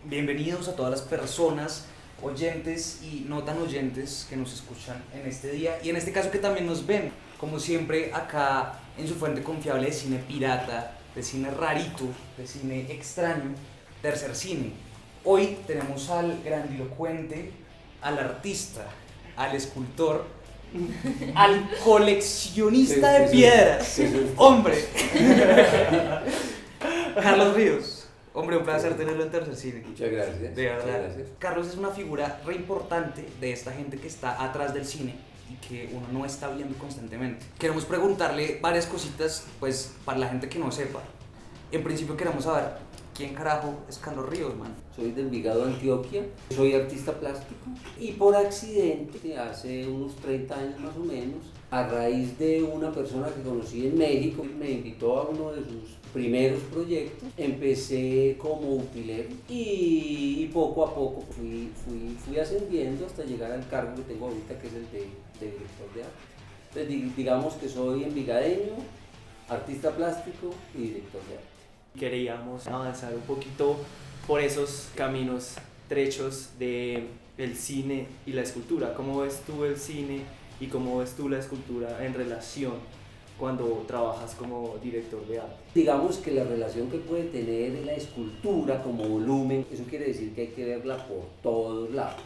Bienvenidos a todas las personas, oyentes y no tan oyentes que nos escuchan en este día y en este caso que también nos ven, como siempre acá en su fuente confiable de cine pirata, de cine rarito, de cine extraño, Tercer Cine. Hoy tenemos al grandilocuente, al artista, al escultor, al coleccionista de piedras, hombre, Carlos Ríos. Hombre, un placer tenerlo en Tercer Cine. Muchas gracias. De verdad. Muchas gracias. Carlos es una figura re importante de esta gente que está atrás del cine y que uno no está viendo constantemente. Queremos preguntarle varias cositas, pues, para la gente que no sepa. En principio queremos saber quién carajo es Carlos Ríos, man. Soy de Envigado, Antioquia. Soy artista plástico y por accidente, hace unos 30 años más o menos, a raíz de una persona que conocí en México, me invitó a uno de sus primeros proyectos, empecé como utilero y poco a poco fui ascendiendo hasta llegar al cargo que tengo ahorita, que es el de director de arte. Entonces, digamos que soy envigadeño, artista plástico y director de arte. Queríamos avanzar un poquito por esos caminos trechos de el cine y la escultura. ¿Cómo ves tú el cine y cómo ves tú la escultura en relación cuando trabajas como director de arte? Digamos que la relación que puede tener la escultura como volumen, eso quiere decir que hay que verla por todos lados.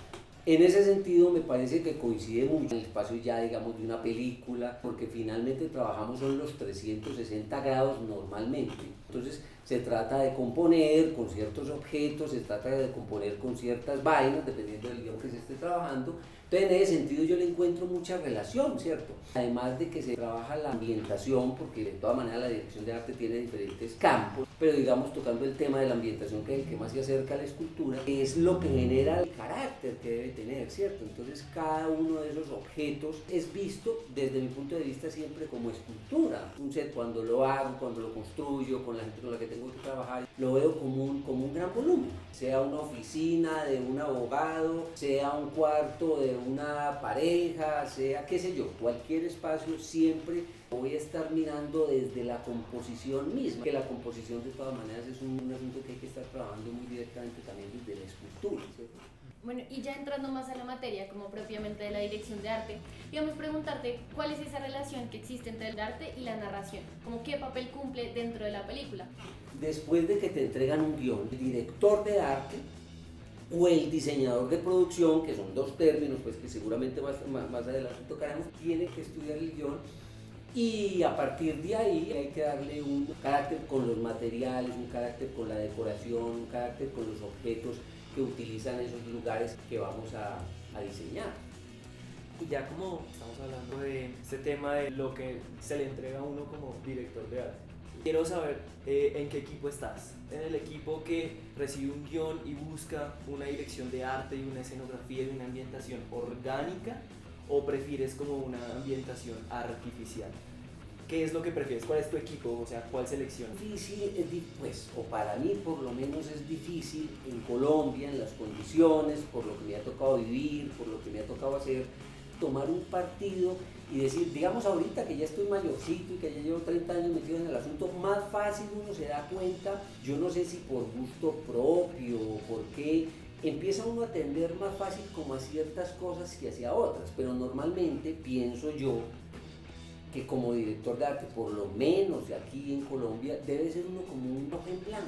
En ese sentido me parece que coincide mucho el espacio ya, digamos, de una película, porque finalmente trabajamos en los 360 grados normalmente. Entonces se trata de componer con ciertos objetos, se trata de componer con ciertas vainas, dependiendo del guión que se esté trabajando. Entonces, en ese sentido yo le encuentro mucha relación, ¿cierto? Además de que se trabaja la ambientación, porque de todas maneras la dirección de arte tiene diferentes campos, pero digamos tocando el tema de la ambientación, que es el que más se acerca a la escultura, es lo que genera el carácter que debe tener, ¿cierto? Entonces cada uno de esos objetos es visto desde mi punto de vista siempre como escultura. Un set, cuando lo hago, cuando lo construyo, con la gente con la que tengo que trabajar, lo veo como un gran volumen, sea una oficina de un abogado, sea un cuarto de una pareja, sea qué sé yo, cualquier espacio, siempre voy a estar mirando desde la composición misma, que la composición de todas maneras es un asunto que hay que estar trabajando muy directamente también desde la escultura, ¿cierto? Bueno, y ya entrando más a la materia, como propiamente de la dirección de arte, digamos preguntarte cuál es esa relación que existe entre el arte y la narración, como qué papel cumple dentro de la película. Después de que te entregan un guión, el director de arte o el diseñador de producción, que son dos términos pues, que seguramente más adelante tocaremos, tiene que estudiar el guión y a partir de ahí hay que darle un carácter con los materiales, un carácter con la decoración, un carácter con los objetos que utilizan esos lugares que vamos a diseñar. Y ya como estamos hablando de este tema de lo que se le entrega a uno como director de arte, quiero saber en qué equipo estás. ¿En el equipo que recibe un guión y busca una dirección de arte y una escenografía y una ambientación orgánica, o prefieres como una ambientación artificial? ¿Qué es lo que prefieres? ¿Cuál es tu equipo? O sea, ¿cuál selección? Difícil, pues, o para mí por lo menos es difícil en Colombia, en las condiciones, por lo que me ha tocado vivir, por lo que me ha tocado hacer, tomar un partido y decir, digamos ahorita que ya estoy mayorcito y que ya llevo 30 años metido en el asunto, más fácil uno se da cuenta, yo no sé si por gusto propio o por qué, empieza uno a tender más fácil como a ciertas cosas que hacia otras, pero normalmente pienso yo que como director de arte, por lo menos de aquí en Colombia, debe ser uno como un ojo en blanco.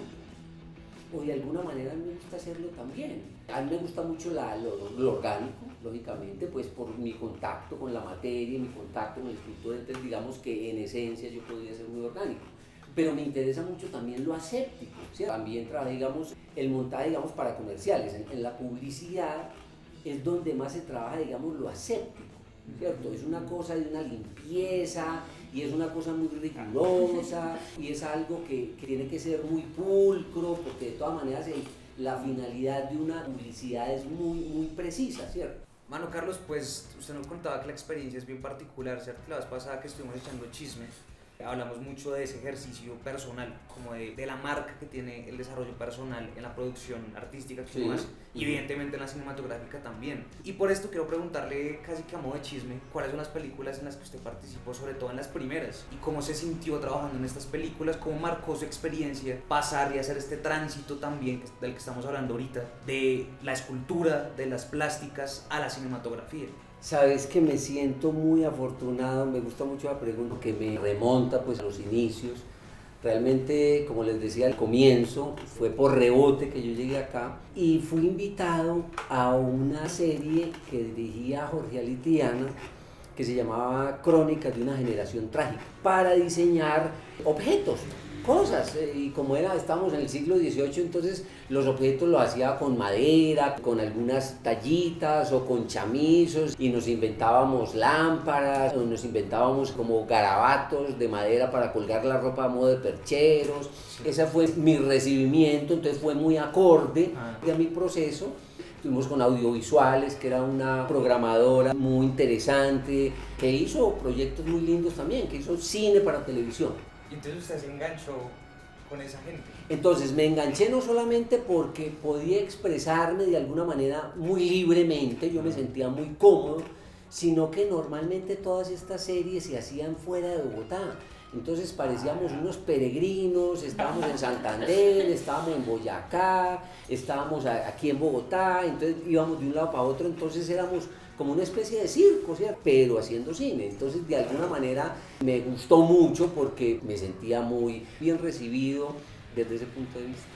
O de alguna manera a mí me gusta hacerlo también. A mí me gusta mucho lo orgánico, lógicamente, pues por mi contacto con la materia, mi contacto con el escultor, entonces digamos que en esencia yo podría ser muy orgánico. Pero me interesa mucho también lo aséptico, ¿cierto? También trabaja, digamos, el montaje, digamos, para comerciales. En la publicidad es donde más se trabaja, digamos, lo aséptico, ¿cierto? Es una cosa de una limpieza y es una cosa muy rigurosa y es algo que tiene que ser muy pulcro, porque de todas maneras la finalidad de una publicidad es muy precisa, ¿cierto? Mano Carlos, pues usted nos contaba que la experiencia es bien particular, ¿cierto? La vez pasada que estuvimos echando chisme, Hablamos mucho de ese ejercicio personal, como de la marca que tiene el desarrollo personal en la producción artística que uno hace, y evidentemente en la cinematográfica también. Y por esto quiero preguntarle, casi que a modo de chisme, ¿cuáles son las películas en las que usted participó, sobre todo en las primeras? ¿Y cómo se sintió trabajando en estas películas? ¿Cómo marcó su experiencia pasar y hacer este tránsito también del que estamos hablando ahorita, de la escultura, de las plásticas a la cinematografía? Sabes que me siento muy afortunado, me gusta mucho la pregunta que me remonta pues a los inicios. Realmente, como les decía al comienzo, fue por rebote que yo llegué acá y fui invitado a una serie que dirigía Jorge Alitiana, que se llamaba Crónicas de una generación trágica, para diseñar objetos, cosas, y como estábamos en el siglo XVIII, entonces los objetos los hacía con madera, con algunas tallitas o con chamizos, y nos inventábamos lámparas, o nos inventábamos como garabatos de madera para colgar la ropa a modo de percheros. Ese fue mi recibimiento, entonces fue muy acorde a mi proceso. Estuvimos con audiovisuales, que era una programadora muy interesante, que hizo proyectos muy lindos también, que hizo cine para televisión. Y entonces usted se enganchó con esa gente. Entonces me enganché no solamente porque podía expresarme de alguna manera muy libremente, yo me sentía muy cómodo, sino que normalmente todas estas series se hacían fuera de Bogotá. Entonces parecíamos unos peregrinos, estábamos en Santander, estábamos en Boyacá, estábamos aquí en Bogotá, entonces íbamos de un lado para otro, entonces éramos como una especie de circo, ¿cierto? Pero haciendo cine. Entonces de alguna manera me gustó mucho porque me sentía muy bien recibido desde ese punto de vista.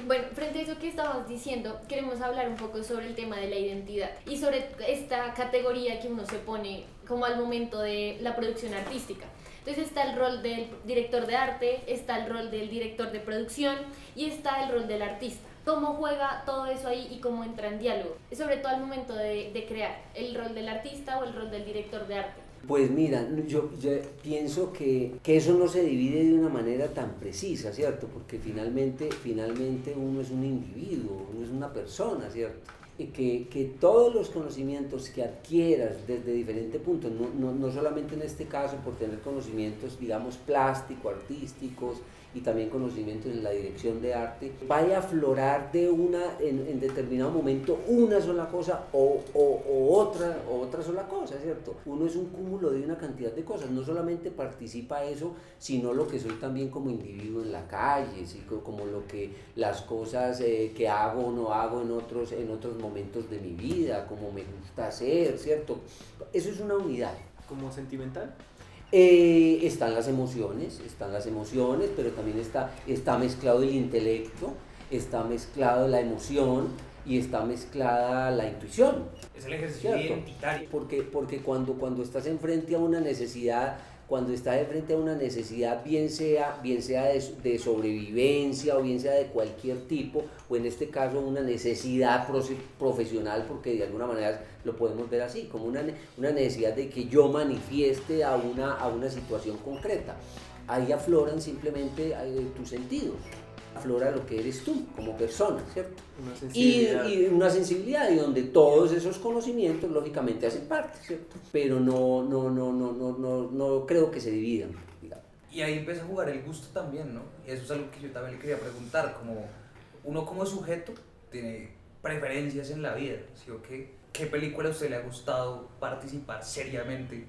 Bueno, frente a eso que estabas diciendo, queremos hablar un poco sobre el tema de la identidad y sobre esta categoría que uno se pone como al momento de la producción artística. Entonces está el rol del director de arte, está el rol del director de producción y está el rol del artista. ¿Cómo juega todo eso ahí y cómo entra en diálogo? Sobre todo al momento de crear, el rol del artista o el rol del director de arte. Pues mira, yo pienso que eso no se divide de una manera tan precisa, ¿cierto? Porque finalmente uno es un individuo, uno es una persona, ¿cierto? Y que todos los conocimientos que adquieras desde diferentes puntos, no solamente en este caso por tener conocimientos, digamos, plásticos, artísticos, y también conocimientos en la dirección de arte, vaya a aflorar en determinado momento una sola cosa o otra sola cosa, ¿cierto? Uno es un cúmulo de una cantidad de cosas, no solamente participa eso, sino lo que soy también como individuo en la calle, ¿sí? Como las cosas que hago o no hago en otros momentos de mi vida, como me gusta hacer, ¿cierto? Eso es una unidad. ¿Como sentimental? Están las emociones, pero también está mezclado el intelecto, está mezclado la emoción y está mezclada la intuición. Es el ejercicio identitario. Porque cuando estás enfrente a una necesidad, bien sea de sobrevivencia o bien sea de cualquier tipo, o en este caso una necesidad profesional, porque de alguna manera lo podemos ver así, como una necesidad de que yo manifieste a una situación concreta. Ahí afloran simplemente tus sentidos, aflora lo que eres tú como persona, ¿cierto? Una sensibilidad. Y una sensibilidad, y donde todos esos conocimientos lógicamente hacen parte, ¿cierto? Pero no creo que se dividan, digamos. Y ahí empieza a jugar el gusto también, ¿no? Y eso es algo que yo también le quería preguntar, como uno como sujeto tiene preferencias en la vida, ¿sí o qué? ¿Qué película a usted le ha gustado participar seriamente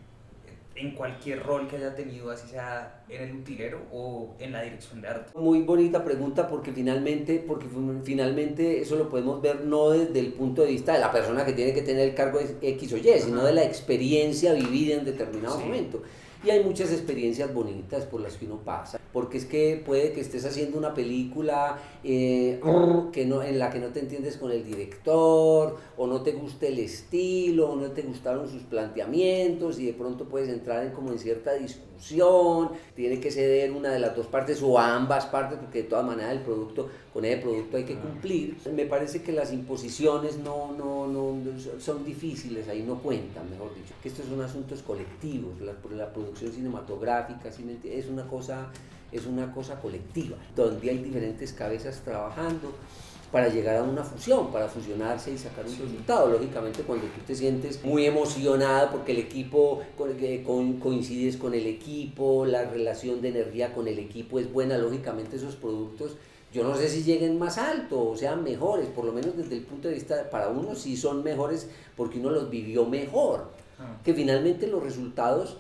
en cualquier rol que haya tenido, así sea en el utilero o en la dirección de arte? Muy bonita pregunta porque finalmente eso lo podemos ver no desde el punto de vista de la persona que tiene que tener el cargo X o Y, sino de la experiencia vivida en determinado momento. Y hay muchas experiencias bonitas por las que uno pasa, porque es que puede que estés haciendo una película en la que no te entiendes con el director, o no te guste el estilo, o no te gustaron sus planteamientos, y de pronto puedes entrar en cierta discusión, tiene que ceder una de las dos partes o ambas partes, porque de todas maneras con ese producto hay que cumplir. Me parece que las imposiciones no son difíciles, ahí no cuentan, mejor dicho, que estos son asuntos colectivos. La producción cinematográfica es una cosa colectiva, donde hay diferentes cabezas trabajando, para llegar a una fusión, para fusionarse y sacar un resultado. Lógicamente cuando tú te sientes muy emocionado porque el equipo, coincides con el equipo, la relación de energía con el equipo es buena, lógicamente esos productos, yo no sé si lleguen más alto o sean mejores, por lo menos desde el punto de vista, para uno sí son mejores porque uno los vivió mejor, que finalmente los resultados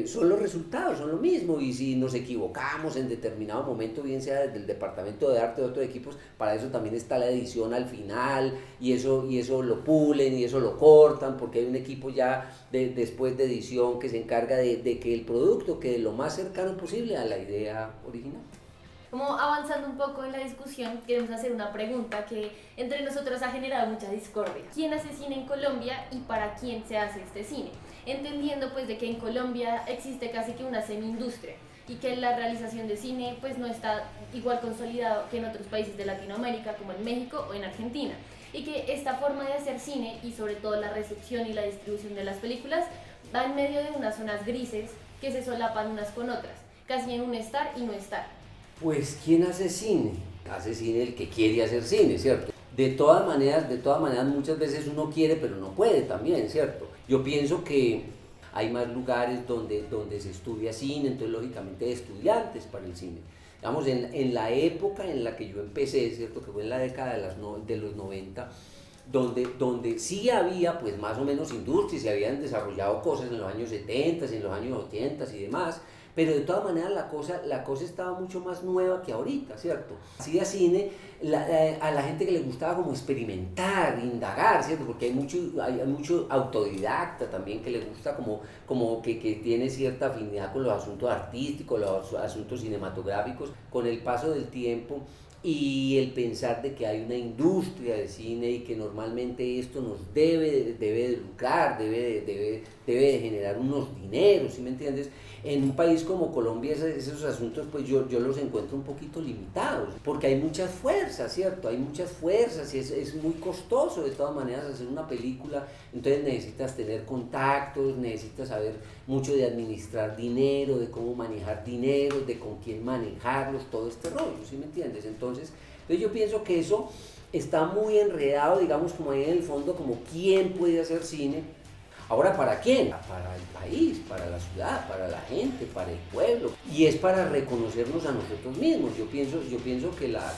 son los resultados, son lo mismo, y si nos equivocamos en determinado momento, bien sea desde el departamento de arte de otros equipos, para eso también está la edición al final, y eso lo pulen y eso lo cortan, porque hay un equipo ya después de edición que se encarga de que el producto quede lo más cercano posible a la idea original. Como avanzando un poco en la discusión, queremos hacer una pregunta que entre nosotros ha generado mucha discordia. ¿Quién hace cine en Colombia y para quién se hace este cine? Entendiendo pues de que en Colombia existe casi que una semi-industria y que la realización de cine pues no está igual consolidado que en otros países de Latinoamérica como en México o en Argentina, y que esta forma de hacer cine y sobre todo la recepción y la distribución de las películas va en medio de unas zonas grises que se solapan unas con otras, casi en un estar y no estar. Pues, ¿quién hace cine? Hace cine el que quiere hacer cine, ¿cierto? De todas maneras, muchas veces uno quiere, pero no puede también, ¿cierto? Yo pienso que hay más lugares donde se estudia cine, entonces lógicamente hay estudiantes para el cine. Digamos, en la época en la que yo empecé, ¿cierto? Que fue en la década de los 90, donde sí había pues más o menos industria, se habían desarrollado cosas en los años 70, en los años 80 y demás, pero de todas maneras la cosa estaba mucho más nueva que ahorita, ¿cierto? Hacía cine a la gente que le gustaba como experimentar, indagar, ¿cierto? Porque hay mucho autodidacta también que le gusta como que tiene cierta afinidad con los asuntos artísticos, los asuntos cinematográficos. Con el paso del tiempo y el pensar de que hay una industria de cine y que normalmente esto nos debe de lucrar, debe de generar unos dineros, ¿sí me entiendes? En un país como Colombia esos asuntos pues yo los encuentro un poquito limitados, porque hay muchas fuerzas, ¿cierto? Hay muchas fuerzas y es muy costoso de todas maneras hacer una película, entonces necesitas tener contactos, necesitas saber mucho de administrar dinero, de cómo manejar dinero, de con quién manejarlos, todo este rollo, ¿sí me entiendes? Entonces yo pienso que eso está muy enredado, digamos, como ahí en el fondo, como quién puede hacer cine. Ahora, ¿para quién? Para el país, para la ciudad, para la gente, para el pueblo. Y es para reconocernos a nosotros mismos. Yo pienso que la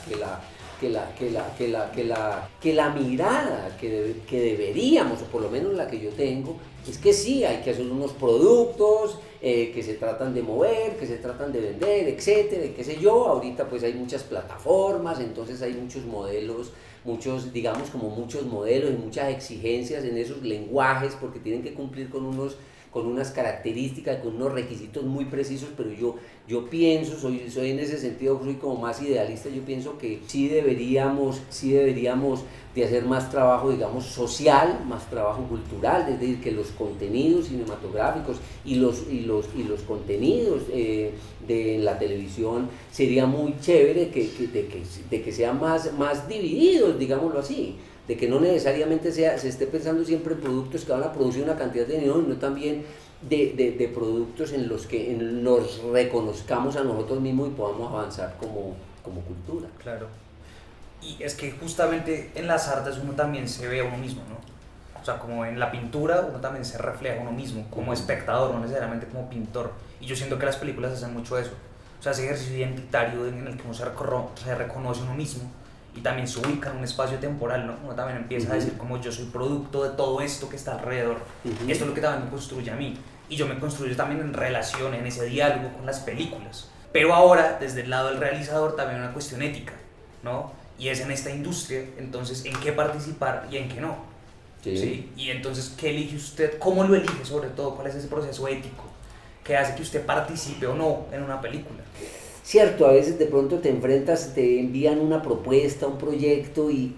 mirada que deberíamos, o por lo menos la que yo tengo, es que sí, hay que hacer unos productos que se tratan de mover, que se tratan de vender, etcétera, y qué sé yo. Ahorita pues hay muchas plataformas, entonces hay muchos modelos, muchos modelos y muchas exigencias en esos lenguajes, porque tienen que cumplir con unas características, con unos requisitos muy precisos, pero yo pienso, soy en ese sentido, soy como más idealista, yo pienso que sí deberíamos de hacer más trabajo, digamos, social, más trabajo cultural, es decir, que los contenidos cinematográficos y los contenidos de la televisión sería muy chévere de que sean más divididos, digámoslo así, de que no necesariamente se esté pensando siempre en productos que van a producir una cantidad de dinero, sino también de productos en los que nos reconozcamos a nosotros mismos y podamos avanzar como cultura. Claro. Y es que justamente en las artes uno también se ve a uno mismo, ¿no? O sea, como en la pintura uno también se refleja a uno mismo, como espectador, no necesariamente como pintor. Y yo siento que las películas hacen mucho eso. O sea, ese ejercicio identitario en el que uno se reconoce a uno mismo y también se ubica en un espacio temporal, ¿no? Uno también empieza a decir como yo soy producto de todo esto que está alrededor. Esto es lo que también me construye a mí. Y yo me construyo también en relación, en ese diálogo con las películas. Pero ahora, desde el lado del realizador, también una cuestión ética, ¿no? Y es en esta industria, entonces, en qué participar y en qué no. ¿Sí? Y entonces, ¿qué elige usted? ¿Cómo lo elige sobre todo? ¿Cuál es ese proceso ético que hace que usted participe o no en una película? Cierto, a veces de pronto te envían una propuesta, un proyecto y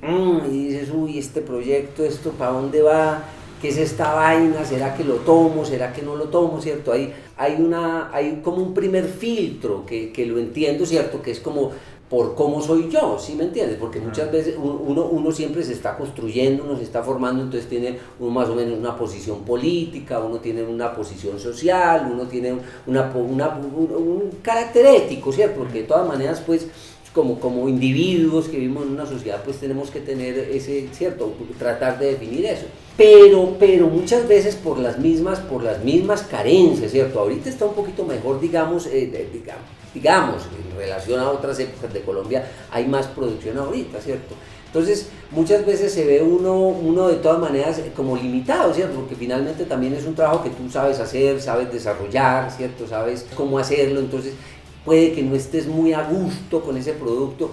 dices, uy, este proyecto, ¿esto para dónde va? ¿Qué es esta vaina? ¿Será que lo tomo? ¿Será que no lo tomo? ¿Cierto? Hay como un primer filtro que lo entiendo, ¿cierto? Que es como por cómo soy yo, ¿sí me entiendes? Porque muchas veces uno siempre se está construyendo, uno se está formando, entonces tiene uno más o menos una posición política, uno tiene una posición social, uno tiene un carácter ético, ¿cierto? Porque de todas maneras, pues, como individuos que vivimos en una sociedad, pues tenemos que tener ese, ¿cierto? Tratar de definir eso. Pero muchas veces por las mismas carencias, ¿cierto? Ahorita está un poquito mejor, digamos, en relación a otras épocas de Colombia, hay más producción ahorita, ¿cierto? Entonces, muchas veces se ve uno de todas maneras como limitado, ¿cierto? Porque finalmente también es un trabajo que tú sabes hacer, sabes desarrollar, ¿cierto? Sabes cómo hacerlo, entonces puede que no estés muy a gusto con ese producto,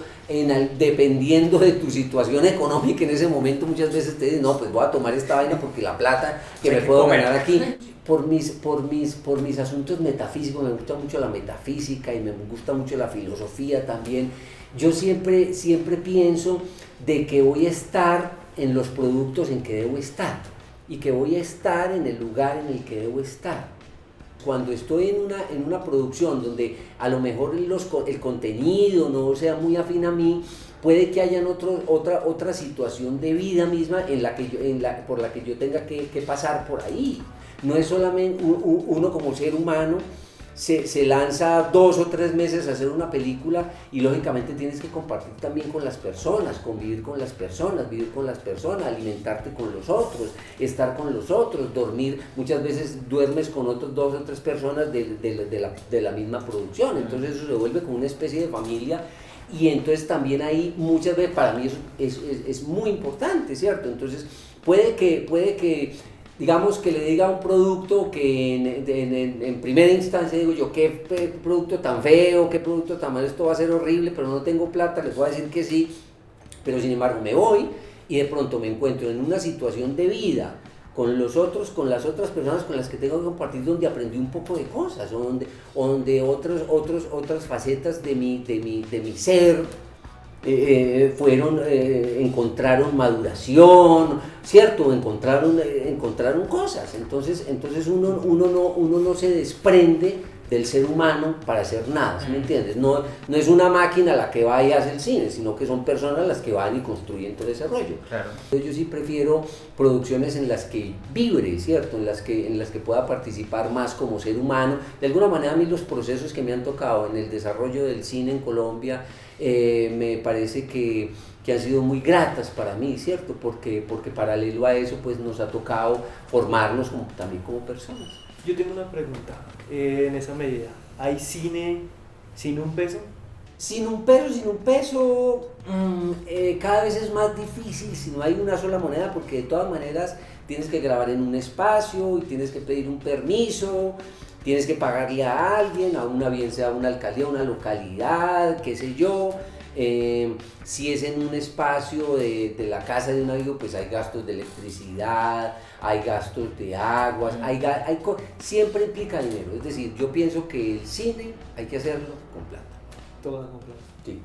dependiendo de tu situación económica en ese momento. Muchas veces te dicen, no, pues voy a tomar esta vaina porque la plata que me puedo ganar aquí. Por mis asuntos metafísicos, me gusta mucho la metafísica y me gusta mucho la filosofía también. Yo siempre pienso de que voy a estar en los productos en que debo estar y que voy a estar en el lugar en el que debo estar. Cuando estoy en una producción donde a lo mejor el contenido no sea muy afín a mí, puede que haya otra situación de vida misma por la que yo tenga que pasar por ahí. No es solamente uno como ser humano se lanza 2 o 3 meses a hacer una película y lógicamente tienes que compartir también con las personas, convivir con las personas, vivir con las personas, alimentarte con los otros, estar con los otros, dormir. Muchas veces duermes con otros 2 o 3 personas de la misma producción, entonces eso se vuelve como una especie de familia. Y entonces también ahí muchas veces para mí eso es muy importante, ¿cierto? Entonces puede que digamos que le diga un producto que en primera instancia digo yo, qué producto tan feo, qué producto tan malo, esto va a ser horrible, pero no tengo plata, les voy a decir que sí, pero sin embargo me voy y de pronto me encuentro en una situación de vida con las otras personas con las que tengo que compartir, donde aprendí un poco de cosas, donde otras facetas de mi ser encontraron maduración, ¿cierto? Encontraron cosas. Entonces uno no se desprende del ser humano para hacer nada, ¿sí me entiendes? No es una máquina la que va y hace el cine, sino que son personas las que van y construyen todo ese rollo. Claro. Entonces yo sí prefiero producciones en las que vibre, ¿cierto? En las que pueda participar más como ser humano. De alguna manera a mí los procesos que me han tocado en el desarrollo del cine en Colombia me parece que han sido muy gratas para mí, ¿cierto? Porque paralelo a eso pues nos ha tocado formarnos también como personas. Yo tengo una pregunta en esa medida. ¿Hay cine sin un peso? Sin un peso, cada vez es más difícil si no hay una sola moneda, porque de todas maneras tienes que grabar en un espacio y tienes que pedir un permiso, tienes que pagarle a alguien, bien sea una alcaldía, una localidad, qué sé yo. Si es en un espacio de la casa de un amigo, pues hay gastos de electricidad, hay gastos de aguas, siempre implica dinero. Es decir, yo pienso que el cine hay que hacerlo con plata. Todo con plata. Sí.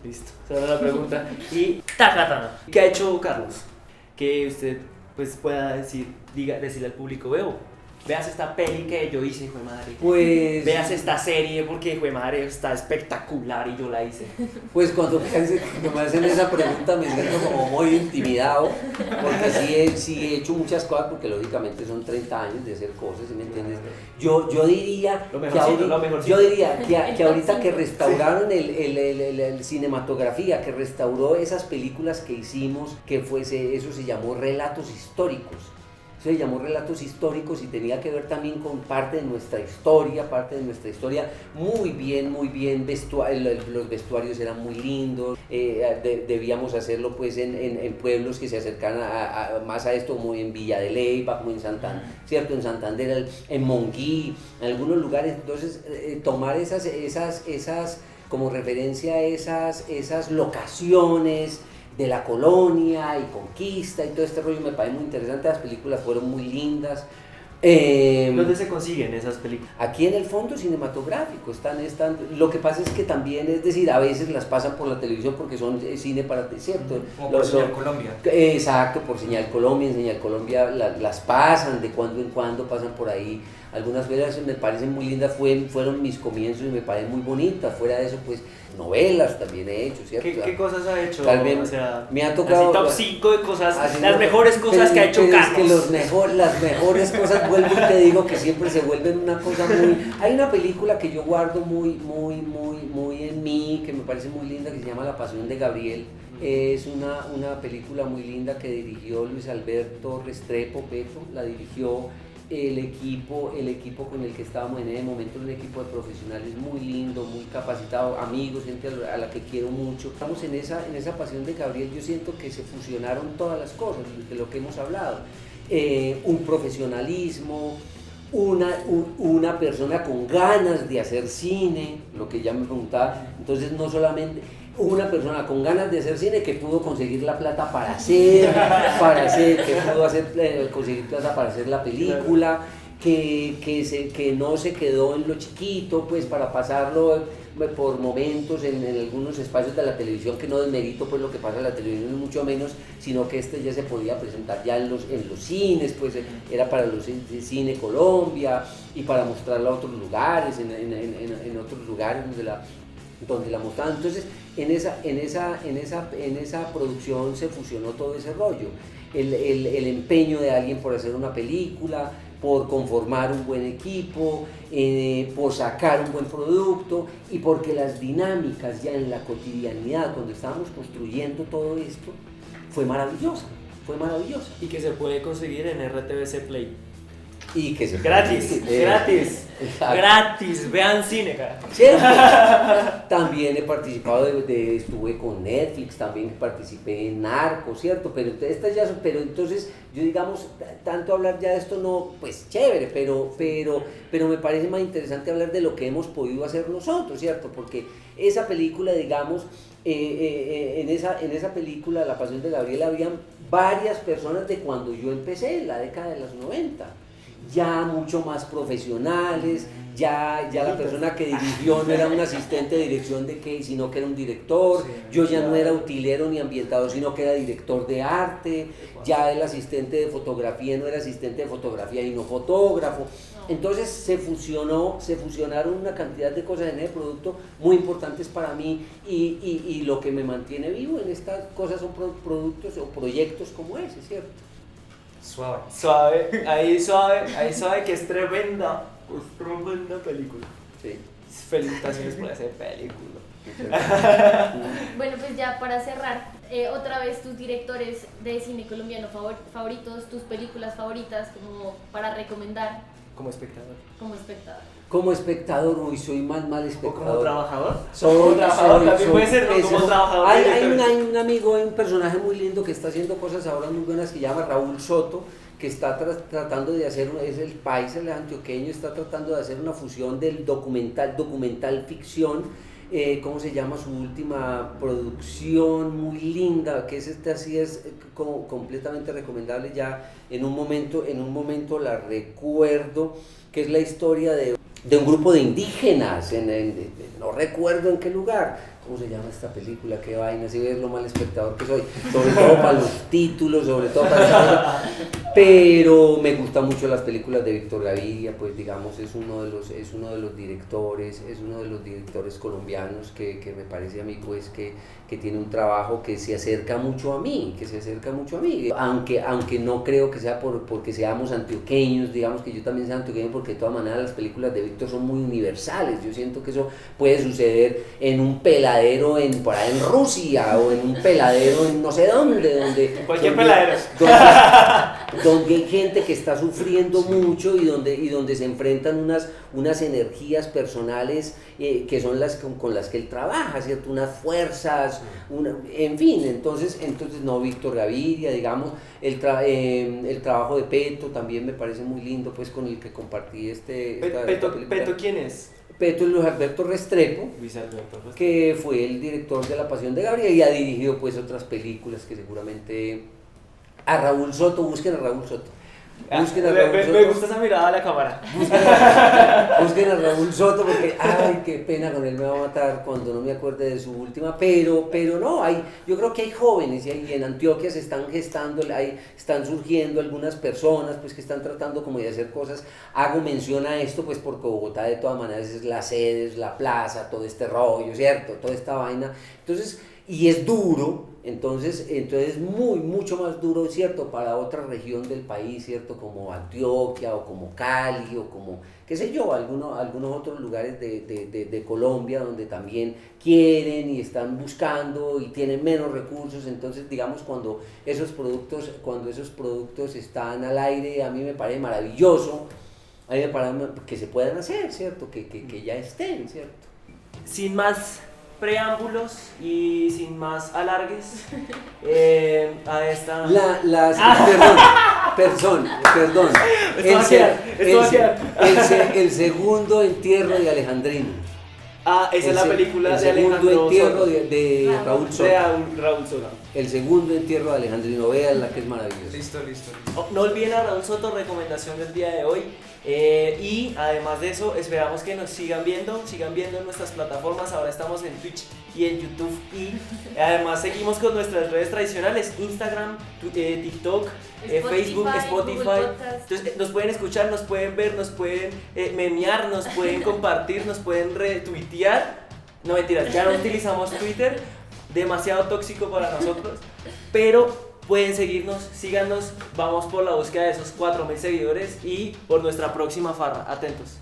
Listo, esa era la pregunta. Y tacatana. ¿Qué ha hecho Carlos? Que usted pues pueda decirle al público, veas esta peli que yo hice, hijo de madre. Pues... Veas esta serie porque, hijo de madre, está espectacular y yo la hice. Pues cuando me hacen esa pregunta me siento como muy intimidado, porque sí he hecho muchas cosas, porque lógicamente son 30 años de hacer cosas, ¿sí me entiendes? Yo diría que ahorita que restauraron el cinematografía, que restauró esas películas que hicimos, eso se llamó Relatos Históricos. Se llamó Relatos Históricos y tenía que ver también con parte de nuestra historia, muy bien, los vestuarios eran muy lindos, debíamos hacerlo pues en pueblos que se acercan más a esto, como en Villa de Leyva, como en Santander, ¿cierto? En Santander, en Monguí, en algunos lugares. Entonces tomar esas como referencia a esas locaciones de la colonia y conquista y todo este rollo me parece muy interesante. Las películas fueron muy lindas. ¿Dónde se consiguen esas películas? Aquí en el Fondo Cinematográfico están. Lo que pasa es que también, es decir, a veces las pasan por la televisión porque son cine para, ¿cierto? Como por Señal Colombia. Exacto, por Señal Colombia. En Señal Colombia las pasan de cuando en cuando, pasan por ahí algunas veces me parecen muy lindas, fueron mis comienzos y me parecen muy bonitas. Fuera de eso, pues novelas también he hecho, ¿cierto? ¿Qué cosas ha hecho? Tal vez O sea, me ha tocado así top 5 de cosas, así las mejores cosas que ha hecho pero Carlos. es que las mejores cosas, vuelvo y te digo que siempre se vuelven una cosa muy... Hay una película que yo guardo muy en mí, que me parece muy linda, que se llama La Pasión de Gabriel. Es una película muy linda que dirigió Luis Alberto Restrepo, Peto, la dirigió el equipo con el que estábamos en ese momento, un equipo de profesionales muy lindo, muy capacitado, amigos, gente a la que quiero mucho. Estamos en esa Pasión de Gabriel, yo siento que se fusionaron todas las cosas de lo que hemos hablado. Un profesionalismo, una persona con ganas de hacer cine, lo que ya me preguntaba, entonces no solamente... Una persona con ganas de hacer cine que pudo conseguir la plata conseguir plata para hacer la película, que no se quedó en lo chiquito, pues para pasarlo por momentos en algunos espacios de la televisión, que no desmerito pues lo que pasa en la televisión, mucho menos, sino que ya se podía presentar ya en los cines, pues era para los Cine Colombia y para mostrarla a otros lugares, en otros lugares donde la mostraban. Entonces en esa producción se fusionó todo ese rollo, el empeño de alguien por hacer una película, por conformar un buen equipo, por sacar un buen producto, y porque las dinámicas ya en la cotidianidad, cuando estábamos construyendo todo esto, fue maravillosa. Y que se puede conseguir en RTVC Play. Y que se gratis, vean cine, cara. ¿Cierto? También he participado estuve con Netflix, también participé en Narcos, ¿cierto? Pero entonces yo, digamos, tanto hablar ya de esto no, pues chévere, pero me parece más interesante hablar de lo que hemos podido hacer nosotros, ¿cierto? Porque esa película, digamos, en esa película, La Pasión de Gabriel, habían varias personas de cuando yo empecé, en la década de los 90. Ya mucho más profesionales, ya la persona que dirigió no era un asistente de dirección sino que era un director, yo ya no era utilero ni ambientador, sino que era director de arte, ya el asistente de fotografía no era asistente de fotografía y no fotógrafo. Entonces se fusionaron una cantidad de cosas en el producto muy importantes para mí, y lo que me mantiene vivo en estas cosas son productos o proyectos como ese, ¿cierto? Suave, que es tremenda película. Sí. Felicitaciones por esa película. Bueno, pues ya para cerrar, otra vez tus directores de cine colombiano favoritos, tus películas favoritas como para recomendar. Como espectador. Como espectador, uy, soy mal espectador. ¿O como trabajador? Como trabajador, también puede ser, ¿no? Como trabajador. Hay un amigo, un personaje muy lindo que está haciendo cosas ahora muy buenas, que se llama Raúl Soto, que está tratando de hacer, es el país, el antioqueño, está tratando de hacer una fusión del documental ficción. ¿Cómo se llama su última producción? Muy linda, que así es como completamente recomendable. Ya en un momento la recuerdo, que es la historia de un grupo de indígenas, no recuerdo en qué lugar. ¿Cómo se llama esta película? Qué vaina, si ves lo mal espectador que soy, sobre todo para los títulos, sobre todo para pero me gustan mucho las películas de Víctor Gaviria, pues digamos es uno de los directores colombianos que me parece a mí pues que tiene un trabajo que se acerca mucho a mí, aunque no creo que sea porque seamos antioqueños, digamos que yo también sea antioqueño, porque de todas maneras las películas de Víctor son muy universales. Yo siento que eso puede suceder en un peladero por ahí en Rusia, o en un peladero en no sé dónde, cualquier peladero donde hay gente que está sufriendo mucho y donde se enfrentan unas energías personales que son las con las que él trabaja, ¿cierto? Unas fuerzas, en fin, entonces no, Víctor Gaviria, digamos, el trabajo de Peto también me parece muy lindo, pues con el que compartí esta película. ¿Peto quién es? Peto es Luis Alberto Restrepo, que fue el director de La Pasión de Gabriel y ha dirigido pues otras películas que seguramente... A Raúl Soto, busquen a Raúl Soto. Busquen a Raúl Me Soto. gusta esa mirada a la cámara. Busquen a Raúl Soto porque, ay, qué pena, con él me va a matar cuando no me acuerde de su última, pero no, yo creo que hay jóvenes y en Antioquia se están gestando, están surgiendo algunas personas pues que están tratando como de hacer cosas. Hago mención a esto pues porque Bogotá de todas maneras es la sede, es la plaza, todo este rollo, ¿cierto? Toda esta vaina. Entonces, y es duro, entonces mucho más duro, ¿cierto? Para otra región del país, ¿cierto? Como Antioquia o como Cali o como, qué sé yo, algunos otros lugares de Colombia donde también quieren y están buscando y tienen menos recursos. Entonces, digamos, cuando esos productos están al aire, a mí me parece maravilloso, a mí me parece que se puedan hacer, ¿cierto? Que ya estén, ¿cierto? Sin más preámbulos y sin más alargues, a esta... Perdón. Esto va a quedar. El segundo entierro de Alejandrino. Esa es la película de El segundo Alejandro entierro Soto. de Raúl Soto. De Raúl Soto. El segundo entierro de Alejandrino, véanla que es maravilloso. Listo. No olviden a Raúl Soto, recomendación del día de hoy. Y además de eso, esperamos que nos sigan viendo en nuestras plataformas. Ahora estamos en Twitch y en YouTube. Y además seguimos con nuestras redes tradicionales: Instagram, TikTok, Facebook, Spotify. Entonces nos pueden escuchar, nos pueden ver, nos pueden memear, nos pueden compartir, nos pueden retuitear. No, mentiras, ya no utilizamos Twitter, demasiado tóxico para nosotros, pero pueden seguirnos, síganos, vamos por la búsqueda de esos 4,000 seguidores y por nuestra próxima farra. Atentos.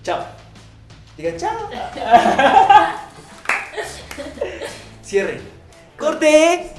Chao. Digan chao. Cierre. ¡Corte!